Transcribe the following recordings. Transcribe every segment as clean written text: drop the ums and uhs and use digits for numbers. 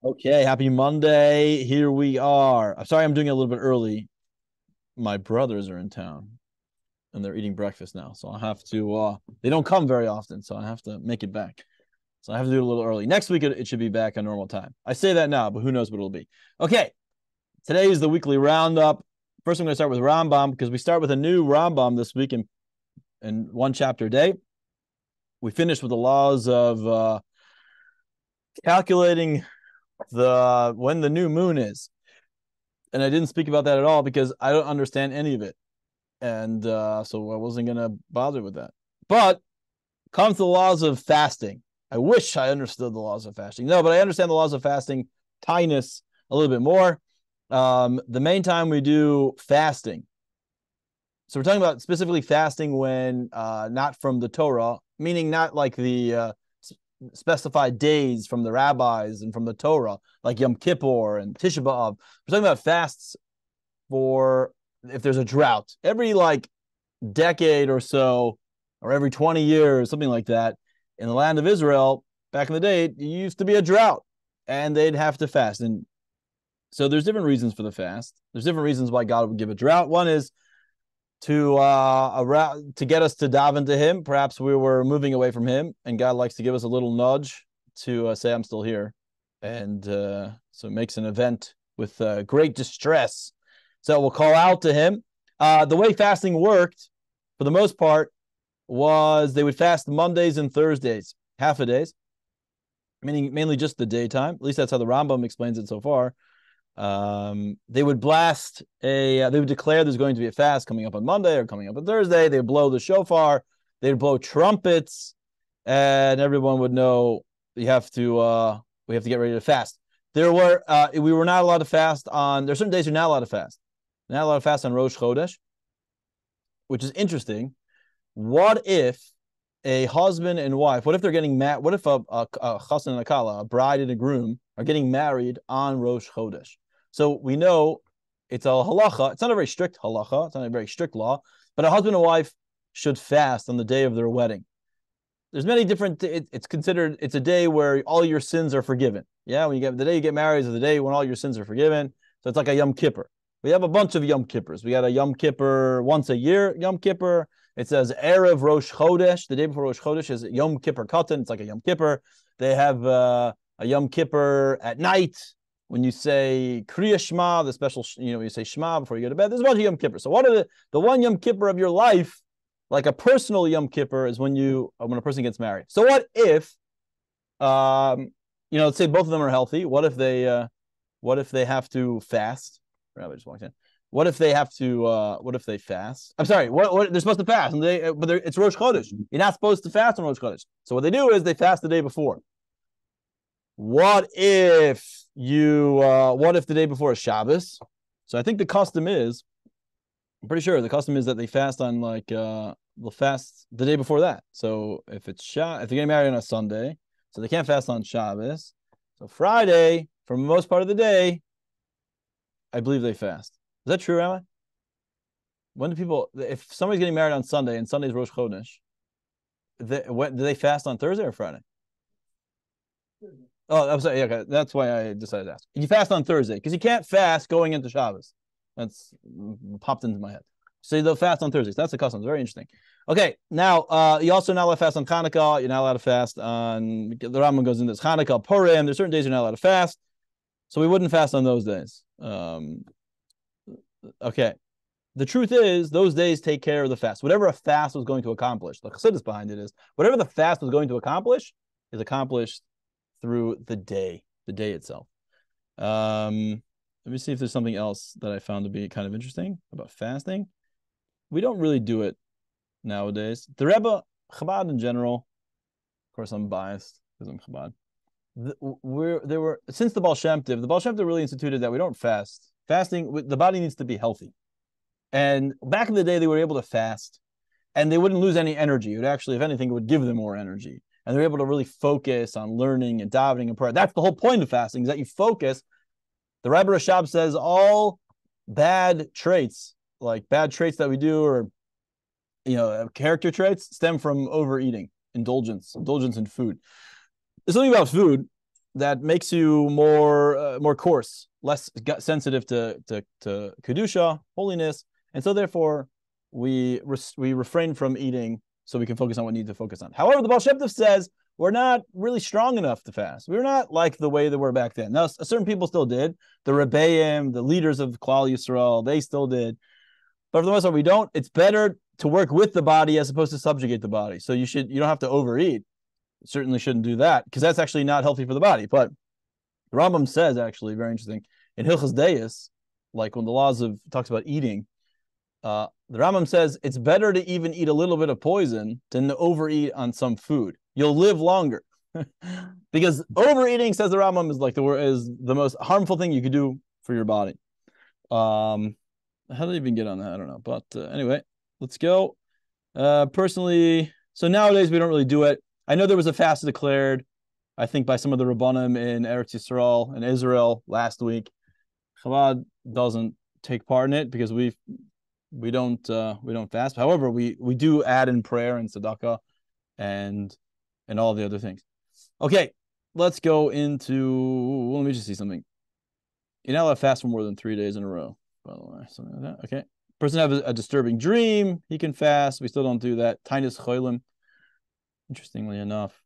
Okay, happy Monday. Here we are. I'm sorry I'm doing it a little bit early. My brothers are in town and they're eating breakfast now. So I have to they don't come very often, so I have to make it back. So I have to do it a little early. Next week it should be back on normal time. I say that now, but who knows what it'll be. Okay. Today is the weekly roundup. First I'm going to start with Rambam because we start with a new Rambam this week in one chapter a day. We finished with the laws of calculating the when the new moon is, and I didn't speak about that at all because I don't understand any of it, and so I wasn't gonna bother with that. But comes to the laws of fasting. I wish I understood the laws of fasting. No, but I understand the laws of fasting, tinus a little bit more. The main time we do fasting. So we're talking about specifically fasting when not from the Torah, meaning not like the specified days from the rabbis and from the Torah, like Yom Kippur and Tisha B'Av. We're talking about fasts for if there's a drought every like decade or so, or every 20 years, something like that. In the land of Israel, back in the day, it used to be a drought and they'd have to fast. And so there's different reasons for the fast. There's different reasons why God would give a drought. One is to get us to daven to Him. Perhaps we were moving away from Him, and God likes to give us a little nudge to say, "I'm still here," and so it makes an event with great distress. So we'll call out to Him. The way fasting worked, for the most part, was they would fast Mondays and Thursdays, half a days, meaning mainly just the daytime. At least that's how the Rambam explains it so far. They would they would declare there's going to be a fast coming up on Monday or coming up on Thursday. They would blow the shofar, they'd blow trumpets, and everyone would know we have to get ready to fast. We were not allowed to fast on, there's certain days you're not allowed to fast. You're not allowed to fast on Rosh Chodesh, which is interesting. What if a husband and wife, what if they're getting married? What if a chassan and a kala, a bride and a groom, are getting married on Rosh Chodesh? So we know it's a halacha. It's not a very strict halacha. It's not a very strict law, but a husband and wife should fast on the day of their wedding. There's many different. It's a day where all your sins are forgiven. Yeah, when you get the day you get married is the day when all your sins are forgiven. So it's like a Yom Kippur. We have a bunch of Yom Kippurs. We got a Yom Kippur once a year, Yom Kippur. It says Erev Rosh Chodesh. The day before Rosh Chodesh is Yom Kippur Katan. It's like a Yom Kippur. They have a Yom Kippur at night when you say Kriya Shema, the special, you say Shema before you go to bed. There's a bunch of Yom Kippur. So what are the one Yom Kippur of your life, like a personal Yom Kippur, is when a person gets married. So what if, let's say both of them are healthy. What if they have to fast? Rabbi just walked in. What if they have to? What if they fast? I'm sorry. What they're supposed to fast, but it's Rosh Chodesh. You're not supposed to fast on Rosh Chodesh. So what they do is they fast the day before. What if the day before is Shabbos? So I think the custom is, I'm pretty sure the custom is that they fast on they'll fast the day before that. So if they're getting married on a Sunday, so they can't fast on Shabbos. So Friday, for most part of the day, I believe they fast. Is that true, Rabbi? If somebody's getting married on Sunday and Sunday's Rosh Chodesh, do they fast on Thursday or Friday? Oh, I'm sorry. Okay, that's why I decided to ask. You fast on Thursday because you can't fast going into Shabbos. That's popped into my head. So they'll fast on Thursdays. That's the custom. It's very interesting. Okay, now you also not allowed to fast on Hanukkah. You're not allowed to fast on, the Rambam goes into this, Hanukkah, Purim. There's certain days you're not allowed to fast. So we wouldn't fast on those days. Okay. The truth is, those days take care of the fast. Whatever a fast was going to accomplish, the chassidus behind it is, whatever the fast was going to accomplish is accomplished through the day itself. Let me see if there's something else that I found to be kind of interesting about fasting. We don't really do it nowadays. The Rebbe, Chabad in general, of course I'm biased because I'm Chabad. Since the Baal Shem Tov really instituted that we don't fast. Fasting, the body needs to be healthy. And back in the day, they were able to fast and they wouldn't lose any energy. It would actually, if anything, it would give them more energy. And they're able to really focus on learning and davening and prayer. That's the whole point of fasting, is that you focus. The Rebbe Rashab says all bad traits, like bad traits that we do, or character traits, stem from overeating, indulgence in food. There's something about food that makes you more coarse, less sensitive to kedusha, holiness, and so therefore we refrain from eating so we can focus on what we need to focus on. However, the Baal Shem Tov says we're not really strong enough to fast. We're not like the way that we're back then. Now, certain people still did. The Rebbeim, the leaders of Klal Yisrael, they still did. But for the most part, we don't. It's better to work with the body as opposed to subjugate the body. So you don't have to overeat. Certainly shouldn't do that because that's actually not healthy for the body. But the Rambam says, actually, very interesting, in Hilchos Deis, like when the laws of talks about eating, the Rambam says it's better to even eat a little bit of poison than to overeat on some food. You'll live longer. Because overeating, says the Rambam, is the most harmful thing you could do for your body. How did I even get on that? I don't know. But anyway, let's go. Personally, so nowadays we don't really do it. I know there was a fast declared, I think, by some of the Rabbanim in Eretz Yisrael and Israel last week. Chabad doesn't take part in it because we don't fast. However, we do add in prayer and tzedakah and all the other things. Okay, let's go into. Let me just see something. You're not allowed to fast for more than 3 days in a row, by the way. Something like that. Okay. Person have a disturbing dream, he can fast. We still don't do that. Tainus cholim. Interestingly enough,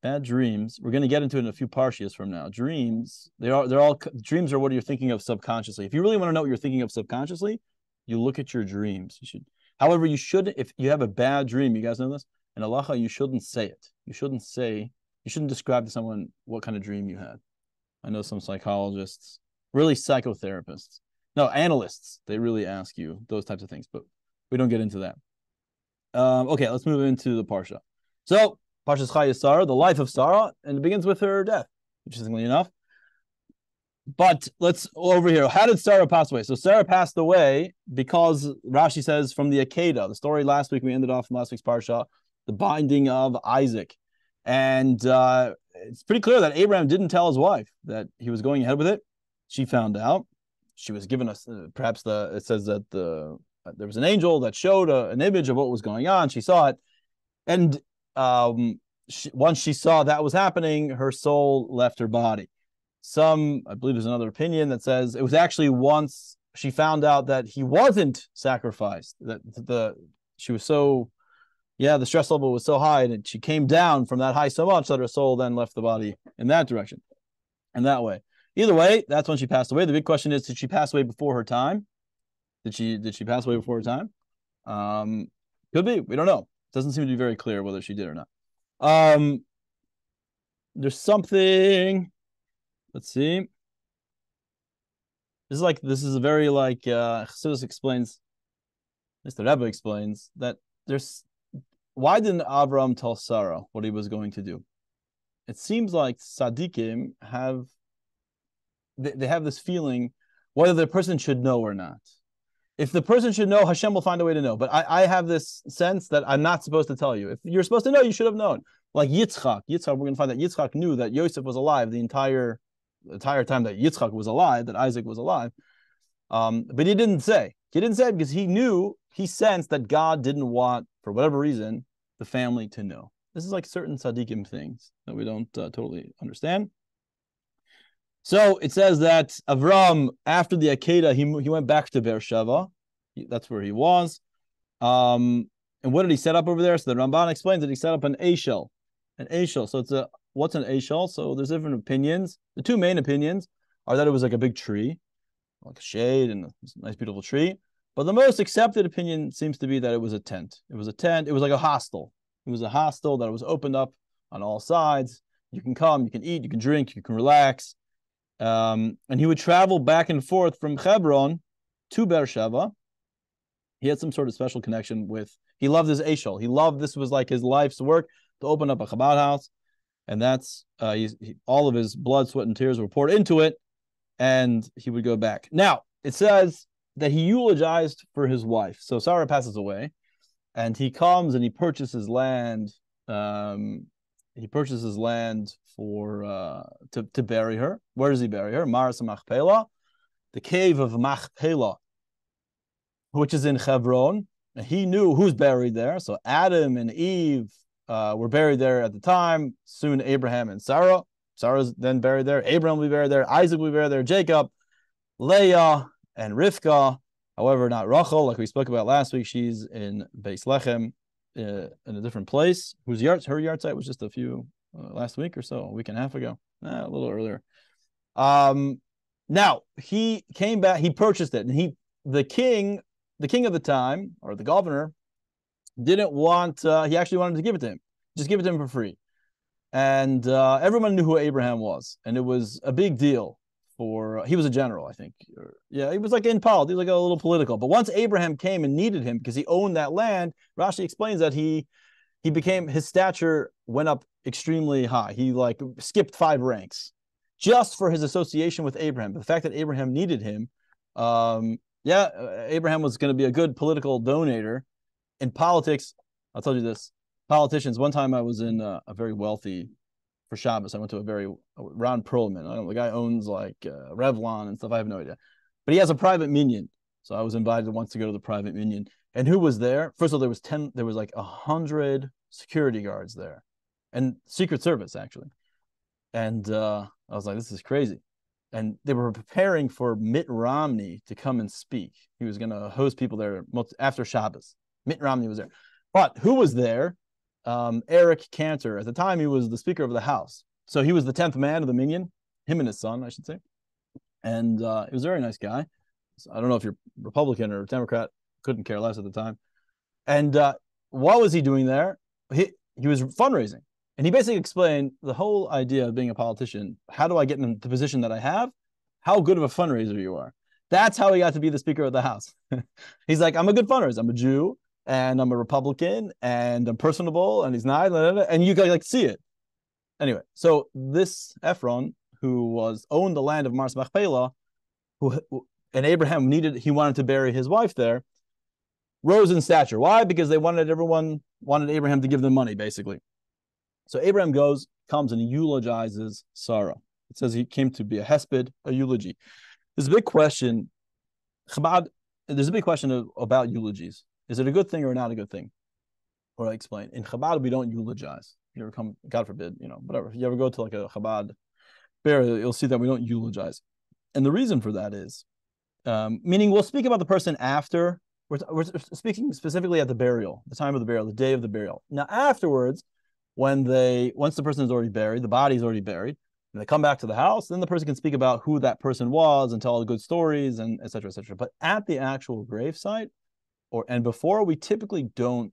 bad dreams. We're going to get into it in a few Parshas from now. Dreams. They're all dreams are what you're thinking of subconsciously. If you really want to know what you're thinking of subconsciously, you look at your dreams. However, you should, if you have a bad dream, you guys know this, in halacha, you shouldn't say it. You shouldn't describe to someone what kind of dream you had. I know some psychologists, really psychotherapists, no, analysts, they really ask you those types of things, but we don't get into that. Okay, let's move into the Parsha. So, Parshas Chaya Sarah, the life of Sarah, and it begins with her death, interestingly enough. But let's over here. How did Sarah pass away? So Sarah passed away because Rashi says from the Akedah, the story last week, we ended off in last week's Parsha, the binding of Isaac. And it's pretty clear that Abraham didn't tell his wife that he was going ahead with it. She found out. She was given us, it says that there was an angel that showed an image of what was going on. She saw it. And once she saw that was happening, her soul left her body. I believe there's another opinion that says it was actually once she found out that he wasn't sacrificed, that the stress level was so high and she came down from that high so much that her soul then left the body in that direction. And that way. Either way, that's when she passed away. The big question is, did she pass away before her time? Did she pass away before her time? Could be. We don't know. It doesn't seem to be very clear whether she did or not. There's something. Let's see. This is a very Chassidus explains. Mr. Rebbe explains that why didn't Avram tell Sarah what he was going to do? It seems like tzaddikim have this feeling whether the person should know or not. If the person should know, Hashem will find a way to know. But I have this sense that I'm not supposed to tell you. If you're supposed to know, you should have known. Like Yitzchak, we're going to find that Yitzchak knew that Yosef was alive the entire time that Yitzchak was alive, that Isaac was alive. But he didn't say. He didn't say it because he sensed that God didn't want, for whatever reason, the family to know. This is like certain tzaddikim things that we don't totally understand. So it says that Avram, after the Akedah, he went back to Beersheba. That's where he was. And what did he set up over there? So the Ramban explains that he set up an Eshel. An Eshel. So what's an Eshel? So there's different opinions. The two main opinions are that it was like a big tree, like a shade and a nice, beautiful tree. But the most accepted opinion seems to be that it was a tent. It was a tent. It was like a hostel. It was a hostel that was opened up on all sides. You can come, you can eat, you can drink, you can relax. And he would travel back and forth from Hebron to Beersheba. He had some sort of special connection he loved his Eshel. This was like his life's work to open up a Chabad house. And that's, all of his blood, sweat, and tears were poured into it. And he would go back. Now, it says that he eulogized for his wife. So Sarah passes away. And he comes and he purchases land. He purchases land to bury her. Where does he bury her? Maras Machpelah, the cave of Machpelah, which is in Hebron. And he knew who's buried there. So Adam and Eve were buried there at the time. Soon Abraham and Sarah. Sarah's then buried there. Abraham will be buried there. Isaac will be buried there. Jacob, Leah, and Rivka. However, not Rachel, like we spoke about last week. She's in Beis Lechem, in a different place. Her yard site was just a few last week or so, a week and a half ago, a little earlier. Now he came back. He purchased it, and the king of the time, or the governor, didn't want. He actually wanted to give it to him, just give it to him for free. And everyone knew who Abraham was, and it was a big deal. He was a general, I think. He was like in politics, he was like a little political. But once Abraham came and needed him because he owned that land, Rashi explains that his stature went up extremely high. He like skipped 5 ranks just for his association with Abraham. But the fact that Abraham needed him, Abraham was going to be a good political donator. In politics, I'll tell you this, politicians, one time I was in a very wealthy, for Shabbos, I went to Ron Perlman. I don't know, the guy owns like Revlon and stuff. I have no idea. But he has a private minyan. So I was invited once to go to the private minyan. And who was there? First of all, there was like 100 security guards there. And Secret Service, actually. And I was like, this is crazy. And they were preparing for Mitt Romney to come and speak. He was going to host people there after Shabbos. Mitt Romney was there. But who was there? Eric Cantor. At the time, he was the Speaker of the House. So he was the 10th man of the minyan, him and his son, I should say. And he was a very nice guy. So I don't know if you're Republican or Democrat, couldn't care less at the time. And what was he doing there? He was fundraising. And he basically explained the whole idea of being a politician. How do I get in the position that I have? How good of a fundraiser you are. That's how he got to be the Speaker of the House. He's like, I'm a good fundraiser. I'm a Jew, and I'm a Republican, and I'm personable, and he's nice, and you can like see it. Anyway, so this Ephron, who owned the land of Mars Machpelah, and Abraham he wanted to bury his wife there, rose in stature. Why? Because everyone wanted Abraham to give them money, basically. So Abraham comes and he eulogizes Sarah. It says he came to be a hesped, a eulogy. There's a big question. There's a big question about eulogies. Is it a good thing or not a good thing? Or I explain. In Chabad, we don't eulogize. If you ever come, God forbid, whatever. If you ever go to like a Chabad burial, you'll see that we don't eulogize. And the reason for that is, meaning we'll speak about the person after. We're speaking specifically at the burial, the time of the burial, the day of the burial. Now afterwards, once the person is already buried, the body is already buried, and they come back to the house, then the person can speak about who that person was and tell all the good stories and et cetera, et cetera. But at the actual gravesite, and before, we typically don't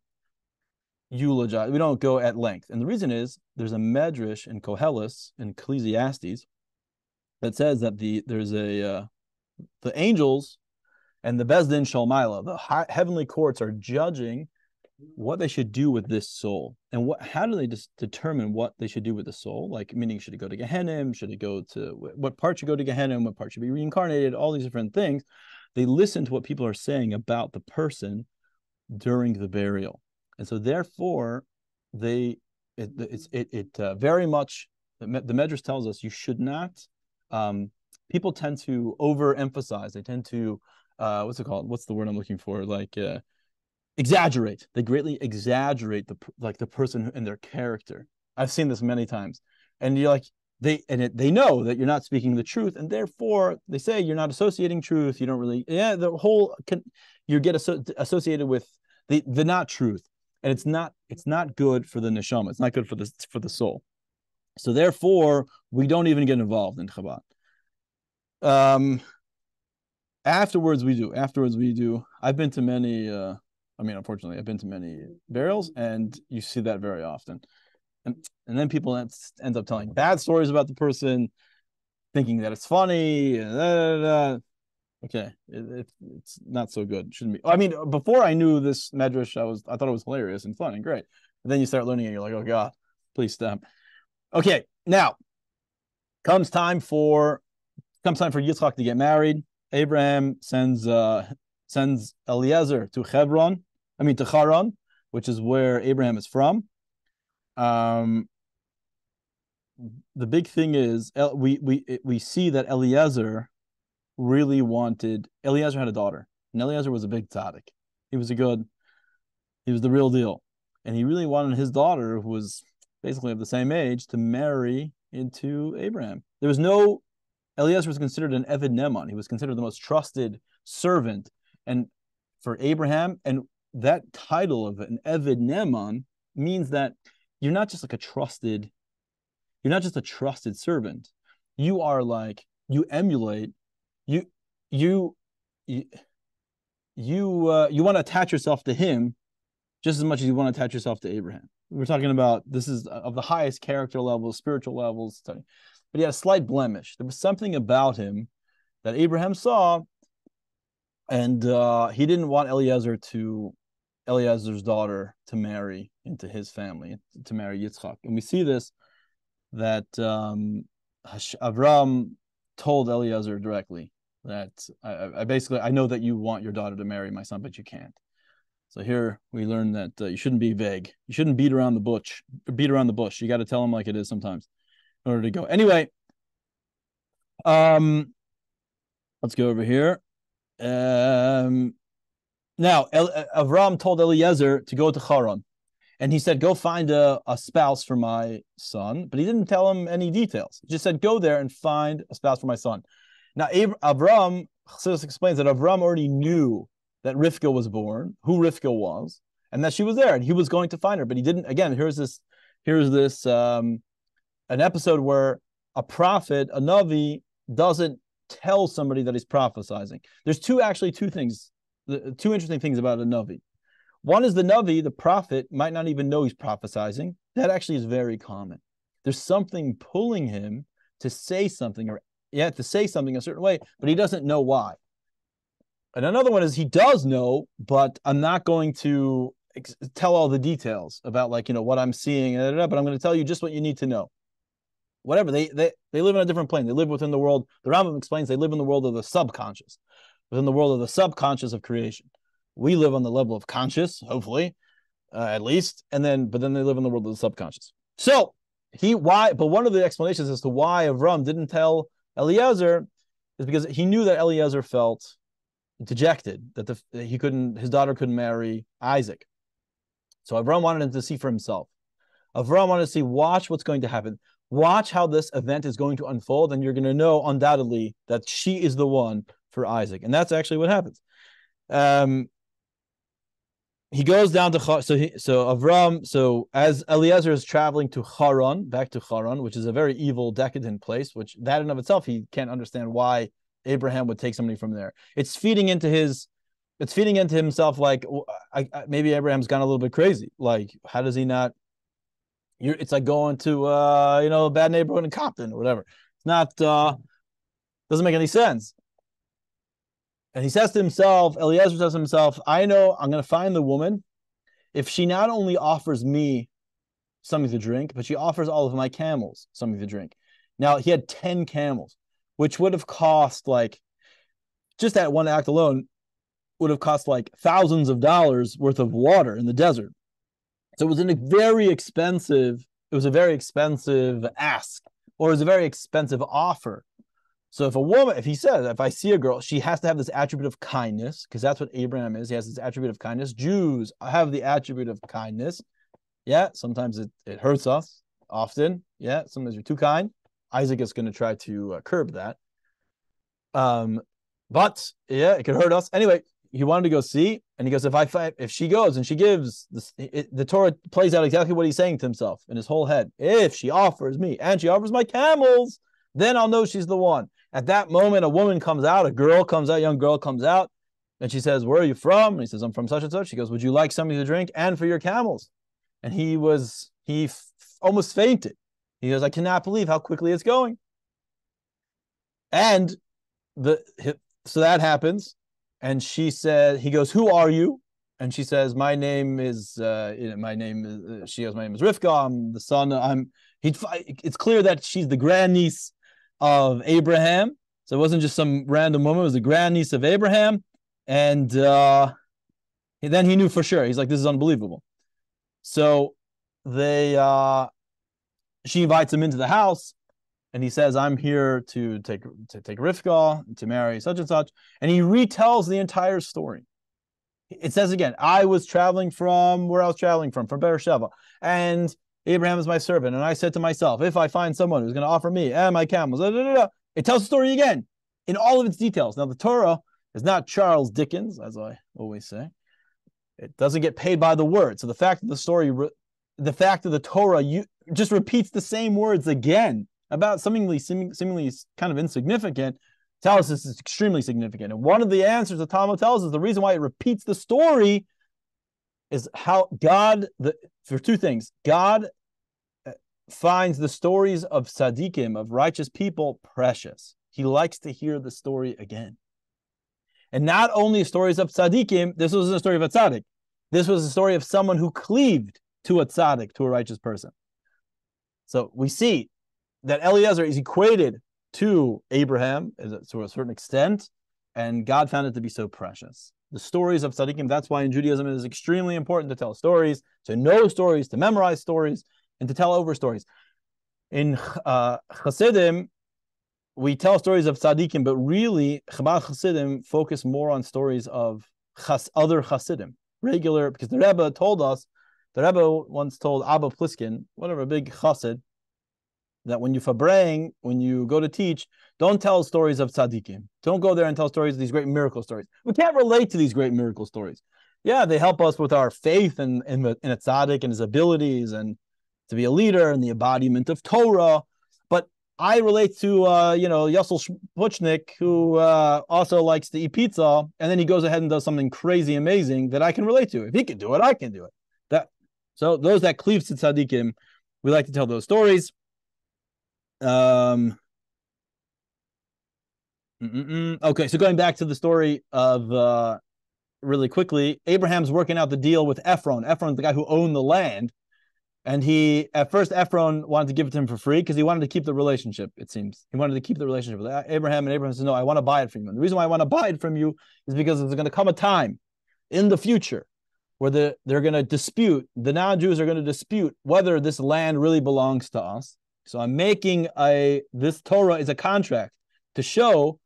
eulogize. We don't go at length. And the reason is there's a medrash in Koheles, in Ecclesiastes, that says that the angels and the Bezdin Shalmaila, the heavenly courts, are judging what they should do with this soul. And how do they determine what they should do with the soul? Like, meaning, should it go to Gehenna? Should it go to, what part should go to Gehenna? What part should be reincarnated? All these different things. They listen to what people are saying about the person during the burial. And so therefore, very much, the Medrash tells us you should not, people tend to overemphasize. They tend to, what's it called? What's the word I'm looking for? Like, exaggerate. They greatly exaggerate the person and their character. I've seen this many times. And you're like, they know that you're not speaking the truth, and therefore they say you're not associating truth. You don't really, you get associated with the not truth, and it's not good for the neshama. It's not good for the soul. So therefore, we don't even get involved in Chabad. Afterwards we do. I've been to many. Unfortunately, I've been to many burials, and you see that very often. And then people end up telling bad stories about the person, thinking that it's funny. Okay, it's not so good. It shouldn't be. I mean, before I knew this medrash, I thought it was hilarious and fun and great. And then you start learning it, you're like, oh God, please stop. Okay, now comes time for Yitzchak to get married. Abraham sends Eliezer to Haran, which is where Abraham is from. The big thing is we see that Eliezer had a daughter, and Eliezer was a big tzaddik. He was the real deal, and he really wanted his daughter, who was basically of the same age, to marry into Abraham. Eliezer was considered an Eved Neman. He was considered the most trusted servant. And for Abraham, and that title of an Eved Neman means that you're not just a trusted servant. You are like, you emulate, you want to attach yourself to him just as much as you want to attach yourself to Abraham. We're talking about, this is of the highest character levels, spiritual levels, but he had a slight blemish. There was something about him that Abraham saw, and he didn't want Eliezer's daughter to marry into his family, to marry Yitzchak. And we see this, that Avram told Eliezer directly that I know that you want your daughter to marry my son, but you can't. So here we learn that you shouldn't be vague. You shouldn't beat around the bush. You got to tell him like it is sometimes in order to go. Anyway, let's go over here. Now, Avram told Eliezer to go to Haran, and he said, go find a spouse for my son, but he didn't tell him any details. He just said, go there and find a spouse for my son. Now, Avram, Chassidus explains that Avram already knew that Rivka was born, who Rivka was, and that she was there, and he was going to find her, but he didn't. Again, here's this an episode where a prophet, a Navi, doesn't tell somebody that he's prophesying. There's two interesting things about a Navi. One is the Navi, the prophet, might not even know he's prophesying. That actually is very common. There's something pulling him to say something, to say something a certain way, but he doesn't know why. And another one is he does know, but I'm not going to tell all the details about what I'm seeing, but I'm going to tell you just what you need to know. Whatever, they live in a different plane. They live within the world. The Rambam explains they live in the world of the subconscious, within the world of the subconscious of creation. We live on the level of conscious, hopefully, at least, but then they live in the world of the subconscious. So but one of the explanations as to why Avram didn't tell Eliezer is because he knew that Eliezer felt dejected, that his daughter couldn't marry Isaac. So Avram wanted him to see for himself. Avram wanted to see, watch what's going to happen. Watch how this event is going to unfold, and you're going to know undoubtedly that she is the one for Isaac. And that's actually what happens. He goes down to Avram. So as Eliezer is traveling to back to Haran, which is a very evil, decadent place, which that in of itself he can't understand why Abraham would take somebody from there. It's feeding into himself like maybe Abraham's gone a little bit crazy. Like, how does he not? It's like going to a bad neighborhood in Compton or whatever. It's not doesn't make any sense. And he says to himself, Eliezer says to himself, I know I'm going to find the woman if she not only offers me something to drink, but she offers all of my camels something to drink. Now, he had 10 camels, which would have cost just that one act alone would have cost thousands of dollars worth of water in the desert. So it was a very expensive ask, or it was a very expensive offer. So if he says, if I see a girl, she has to have this attribute of kindness, because that's what Abraham is. He has this attribute of kindness. Jews have the attribute of kindness. Yeah, sometimes it hurts us, often. Yeah, sometimes you're too kind. Isaac is going to try to curb that. But yeah, it could hurt us. Anyway, he wanted to go see, and he goes, if she goes and she gives this, the Torah plays out exactly what he's saying to himself in his whole head. If she offers me and she offers my camels, then I'll know she's the one. At that moment, a woman comes out, a young girl comes out, and she says, where are you from? And he says, I'm from such and such. She goes, would you like something to drink and for your camels? And he almost fainted. He goes, I cannot believe how quickly it's going. And so that happens. And he goes, who are you? And she says, my name is Rivka. I'm the son. It's clear that she's the grandniece of Abraham. So it wasn't just some random woman. It was the grandniece of Abraham. And then he knew for sure. He's like, this is unbelievable. So she invites him into the house, and he says, I'm here to take Rivka, to marry such and such. And he retells the entire story. It says again, I was traveling from Beersheba. And Abraham is my servant, and I said to myself, if I find someone who's going to offer me and my camels, it tells the story again in all of its details. Now, the Torah is not Charles Dickens, as I always say. It doesn't get paid by the word. So the fact that the fact that the Torah just repeats the same words again about seemingly kind of insignificant, tells us this is extremely significant. And one of the answers the Talmud tells us, the reason why it repeats the story is how God, for two things, God finds the stories of tzaddikim, of righteous people, precious. He likes to hear the story again. And not only stories of tzaddikim, this was a story of a tzaddik. This was a story of someone who cleaved to a tzaddik, to a righteous person. So we see that Eliezer is equated to Abraham to a certain extent, and God found it to be so precious. The stories of tzaddikim, that's why in Judaism it is extremely important to tell stories, to know stories, to memorize stories, and to tell over stories. In Chassidim, we tell stories of tzaddikim, but really Chabad Chassidim focus more on stories of other Chassidim, regular, because the Rebbe told us, the Rebbe once told Abba Pliskin, whatever, a big Chassid, that when you fabrang, when you go to teach, don't tell stories of tzaddikim. Don't go there and tell stories of these great miracle stories. We can't relate to these great miracle stories. Yeah, they help us with our faith in a tzaddik and his abilities and to be a leader and the embodiment of Torah. But I relate to Yossel Shpuchnik, who also likes to eat pizza, and then he goes ahead and does something crazy amazing that I can relate to. If he can do it, I can do it. So those that cleave to tzaddikim, we like to tell those stories. Okay, so going back to the story of really quickly, Abraham's working out the deal with Ephron. Ephron's the guy who owned the land, and at first Ephron wanted to give it to him for free because he wanted to keep the relationship. It seems he wanted to keep the relationship with Abraham, and Abraham said, "No, I want to buy it from you." And the reason why I want to buy it from you is because there's going to come a time in the future where they're going to dispute. The non-Jews are going to dispute whether this land really belongs to us. So I'm making this Torah is a contract to show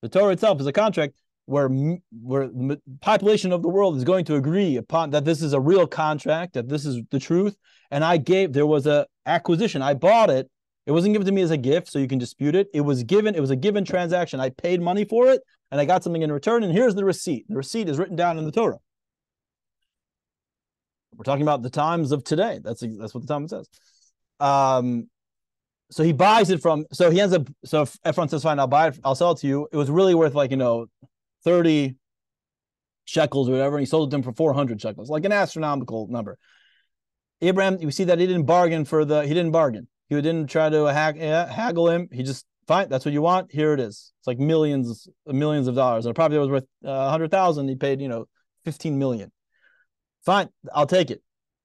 the Torah itself is a contract where the population of the world is going to agree upon that this is a real contract, that this is the truth. And there was a acquisition. I bought it. It wasn't given to me as a gift, so you can dispute it. It was a given transaction. I paid money for it, and I got something in return, and here's the receipt. The receipt is written down in the Torah. We're talking about the times of today. That's what the Talmud says. So he buys it he ends up, so Ephron says, fine, I'll buy it, I'll sell it to you. It was really worth 30 shekels or whatever, and he sold it to him for 400 shekels, like an astronomical number. Abraham, you see that he didn't bargain. He didn't try to haggle him. He just, fine, that's what you want, here it is. It's like millions of dollars. And probably it was worth 100,000. He paid, 15 million. Fine, I'll take it.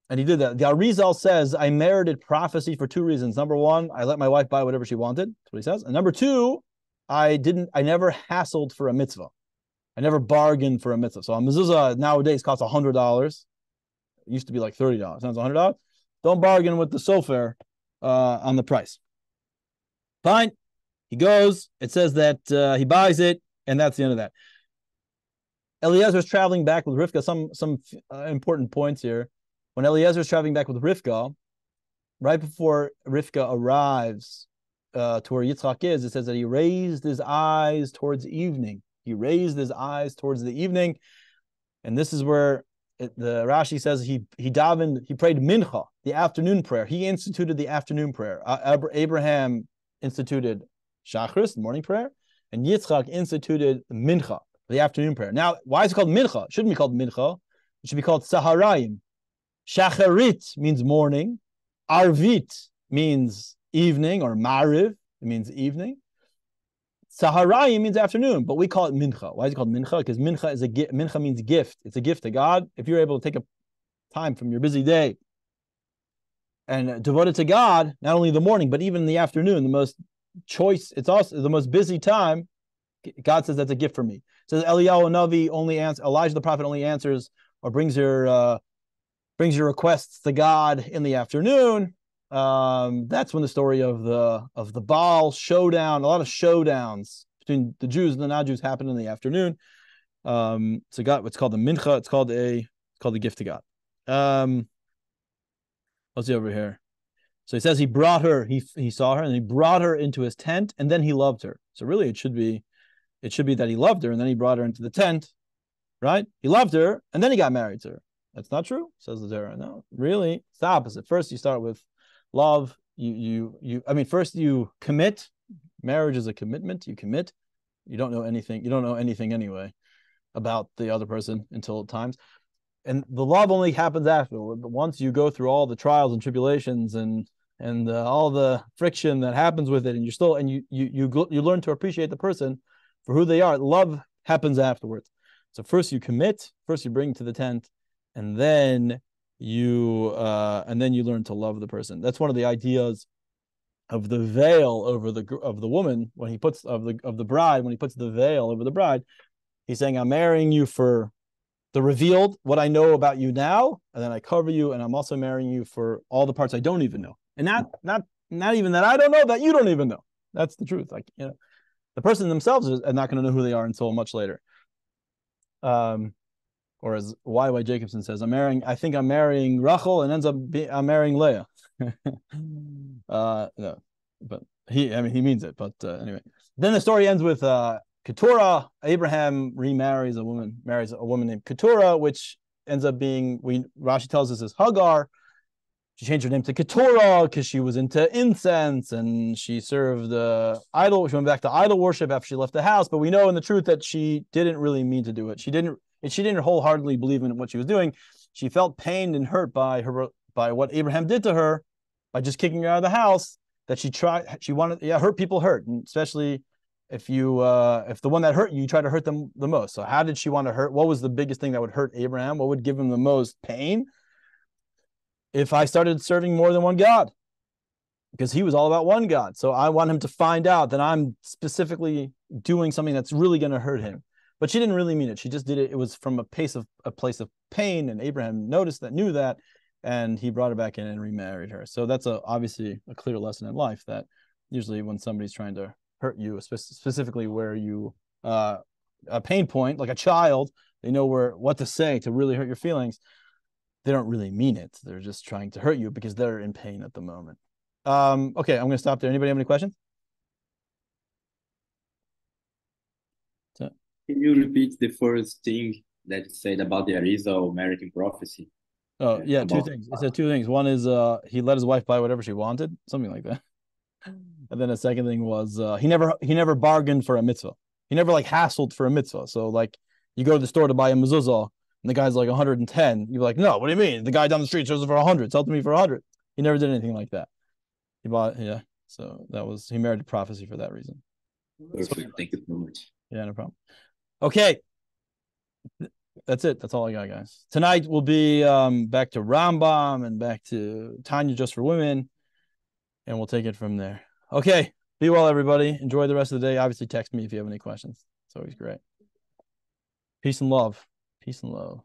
And he did that. The Arizal says, I merited prophecy for two reasons. Number one, I let my wife buy whatever she wanted. That's what he says. And number two, I never hassled for a mitzvah. I never bargained for a mitzvah. So a mezuzah nowadays costs $100. It used to be like $30. Now it's $100. Don't bargain with the sofer on the price. Fine. He goes. It says that he buys it, and that's the end of that. Eliezer is traveling back with Rivka. Some important points here. When Eliezer is traveling back with Rivka, right before Rivka arrives to where Yitzchak is, it says that he raised his eyes towards evening. He raised his eyes towards the evening, and this is where the Rashi says he prayed mincha, the afternoon prayer. He instituted the afternoon prayer. Abraham instituted Shachris, the morning prayer, and Yitzchak instituted mincha, the afternoon prayer. Now, why is it called mincha? It shouldn't be called mincha. It should be called saharayim. Shacharit means morning. Arvit means evening, or mariv, it means evening. Saharayim means afternoon, but we call it mincha. Why is it called mincha? Because mincha is mincha means gift. It's a gift to God. If you're able to take a time from your busy day and devote it to God, not only the morning, but even in the afternoon, the most choice, it's also the most busy time. God says that's a gift for me. It says Eliyahu Navi Elijah the prophet only answers or brings your requests to God in the afternoon. That's when the story of the Baal showdown, a lot of showdowns between the Jews and the non-Jews happen in the afternoon. So God, what's called the mincha, it's called the gift to God. Let's see over here. So he says he brought her, he saw her, and he brought her into his tent, and then he loved her. So really, it should be that he loved her, and then he brought her into the tent, right? He loved her, and then he got married to her. That's not true, says the Torah. No, really, it's the opposite. First, you start with love. First you commit. Marriage is a commitment. You commit. You don't know anything. You don't know anything anyway about the other person until times. And the love only happens afterward. But once you go through all the trials and tribulations and all the friction that happens with it, and you learn to appreciate the person for who they are. Love happens afterwards. So first you commit. First you bring to the tent, and then you learn to love the person. That's one of the ideas of the veil over the woman when he puts of the bride when he puts the veil over the bride. He's saying, I'm marrying you for the revealed, what I know about you now, and then I cover you, and I'm also marrying you for all the parts I don't even know, and not even that I don't know that you don't even know. That's the truth. Like, the person themselves is not going to know who they are until much later. Or as Y.Y. Jacobson says, I think I'm marrying Rachel, and ends up I'm marrying Leah. No, but he means it. But anyway, then the story ends with Keturah. Abraham marries a woman named Keturah, which ends up being, Rashi tells us, is Hagar. She changed her name to Keturah because she was into incense and she served idol. She went back to idol worship after she left the house. But we know in the truth that she didn't really mean to do it. She didn't wholeheartedly believe in what she was doing. She felt pained and hurt by what Abraham did to her by just kicking her out of the house. That she wanted, hurt people hurt, and especially if the one that hurt you, you try to hurt them the most. So how did she want to hurt? What was the biggest thing that would hurt Abraham? What would give him the most pain? If I started serving more than one God, because he was all about one God. So I want him to find out that I'm specifically doing something that's really going to hurt him. But she didn't really mean it. She just did it. It was from a place of pain, and Abraham knew that, and he brought her back in and remarried her. So that's obviously a clear lesson in life, that usually when somebody's trying to hurt you, specifically where you a pain point, like a child, they know what to say to really hurt your feelings. They don't really mean it. They're just trying to hurt you because they're in pain at the moment. Okay, I'm going to stop there. Anybody have any questions? Can you repeat the first thing that you said about the Arizal American prophecy? Oh, yeah, two things. It said two things. One is he let his wife buy whatever she wanted, something like that. And then the second thing was he never bargained for a mitzvah. He never hassled for a mitzvah. So you go to the store to buy a mezuzah, and the guy's like 110. You're like, no, what do you mean? The guy down the street sells it for 100. Sell it to me for 100. He never did anything like that. He bought, yeah. So he married prophecy for that reason. Perfect. Thank you so much. Yeah, no problem. Okay. That's it. That's all I got, guys. Tonight we'll be back to Rambam and back to Tanya just for women, and we'll take it from there. Okay. Be well, everybody. Enjoy the rest of the day. Obviously, text me if you have any questions. It's always great. Peace and love. Peace and love.